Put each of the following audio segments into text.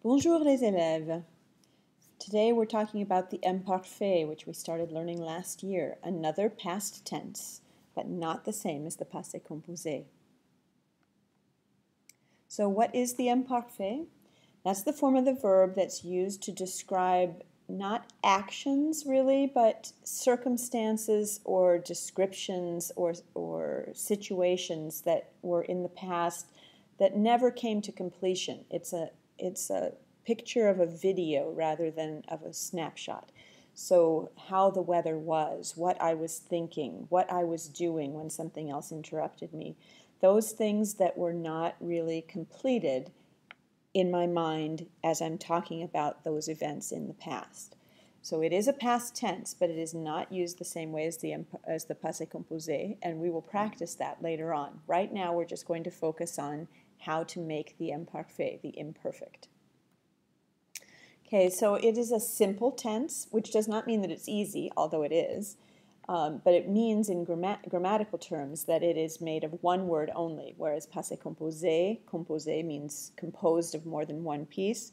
Bonjour les élèves. Today we're talking about the imparfait, which we started learning last year, another past tense, but not the same as the passé composé. So what is the imparfait? That's the form of the verb that's used to describe not actions really, but circumstances or descriptions or situations that were in the past that never came to completion. It's a picture of a video rather than of a snapshot. So how the weather was, what I was thinking, what I was doing when something else interrupted me, those things that were not really completed in my mind as I'm talking about those events in the past. So it is a past tense, but it is not used the same way as the passé composé, and we will practice that later on. Right now we're just going to focus on how to make the imparfait, the imperfect. Okay, so it is a simple tense, which does not mean that it's easy, although it is. But it means in grammatical terms that it is made of one word only, whereas passé composé means composed of more than one piece.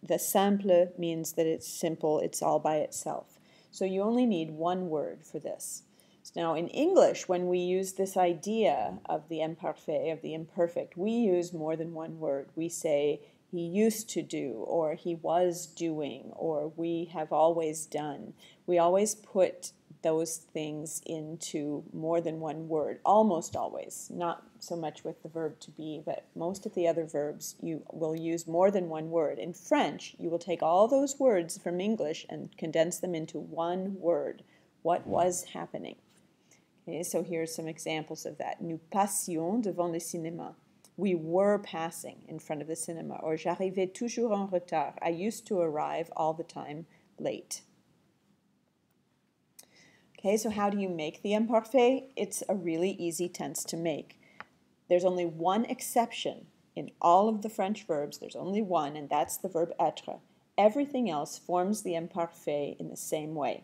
The simple means that it's simple, it's all by itself. So you only need one word for this. So now in English, when we use this idea of the imparfait, of the imperfect, we use more than one word. We say he used to do, or he was doing, or we have always done. We always put those things into more than one word, almost always, not so much with the verb to be, but most of the other verbs you will use more than one word. In French, you will take all those words from English and condense them into one word. What was happening? Okay, so here's some examples of that. Nous passions devant le cinéma. We were passing in front of the cinema. Or j'arrivais toujours en retard. I used to arrive all the time late. Okay, so how do you make the imparfait? It's a really easy tense to make. There's only one exception in all of the French verbs. There's only one, and that's the verb être. Everything else forms the imparfait in the same way.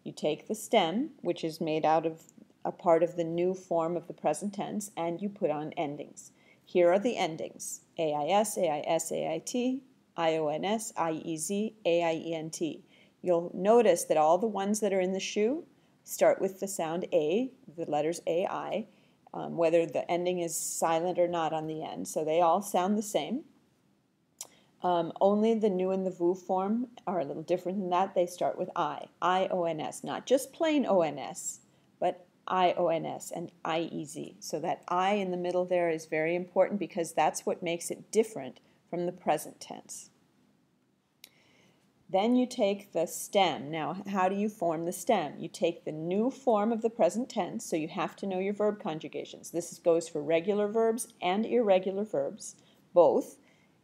You take the stem, which is made out of a part of the new form of the present tense, and you put on endings. Here are the endings: AIS, AIS, AIT, IONS, IEZ, AIENT. You'll notice that all the ones that are in the shoe start with the sound A, the letters AI, whether the ending is silent or not on the end. So they all sound the same. Only the nu and the vu form are a little different than that. They start with I-O-N-S, not just plain O-N-S, but I-O-N-S and I-E-Z. So that I in the middle there is very important because that's what makes it different from the present tense. Then you take the stem. Now, how do you form the stem? You take the new form of the present tense, so you have to know your verb conjugations. This goes for regular verbs and irregular verbs, both.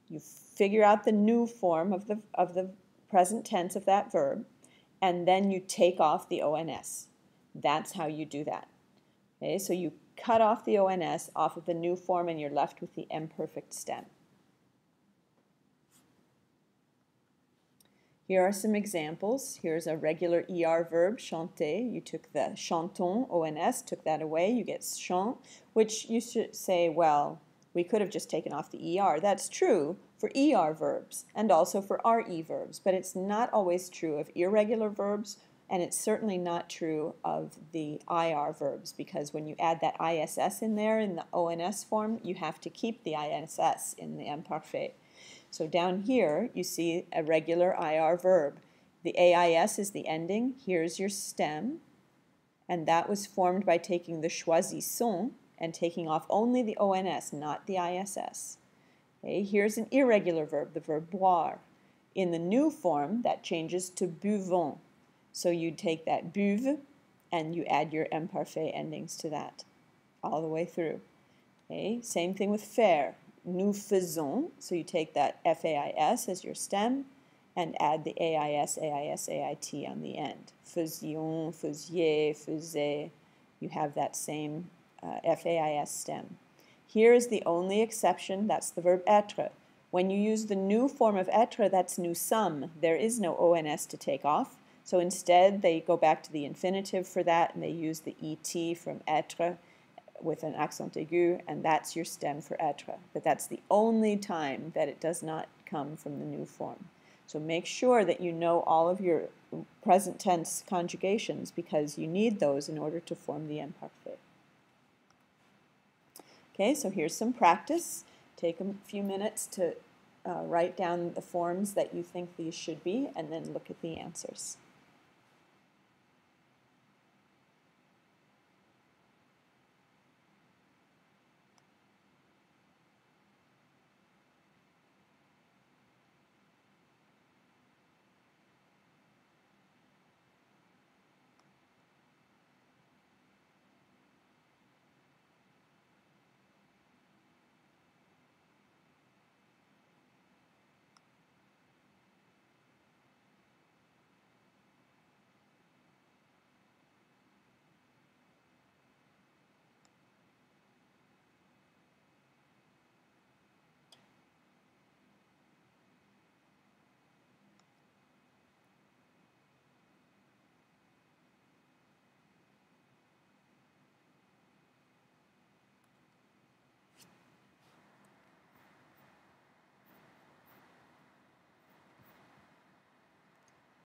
You figure out the new form of the present tense of that verb, and then you take off the ONS. That's how you do that. Okay, so you cut off the ONS off of the new form, and you're left with the imperfect stem. Here are some examples. Here's a regular ER verb, chanter. You took the chanton, ONS, took that away. You get chant, which you should say, well, we could have just taken off the ER. That's true for ER verbs and also for RE verbs, but it's not always true of irregular verbs, and it's certainly not true of the IR verbs, because when you add that ISS in there in the ONS form, you have to keep the ISS in the imparfait. So down here, you see a regular IR verb. The AIS is the ending. Here's your stem. And that was formed by taking the choisissons and taking off only the ONS, not the ISS. Okay, here's an irregular verb, the verb boire. In the new form, that changes to buvons. So you take that buve and you add your imparfait endings to that all the way through. Okay, same thing with faire. Nous faisons, so you take that FAIS as your stem and add the AIS, AIS, AIT on the end. Faisions, faisiez, faisait, you have that same FAIS stem. Here is the only exception, that's the verb être. When you use the new form of être, that's nous sommes. There is no ONS to take off, so instead they go back to the infinitive for that and they use the ET from être with an accent aigu, and that's your stem for être. But that's the only time that it does not come from the new form. So make sure that you know all of your present tense conjugations because you need those in order to form the imparfait. Okay, so here's some practice. Take a few minutes to write down the forms that you think these should be and then look at the answers.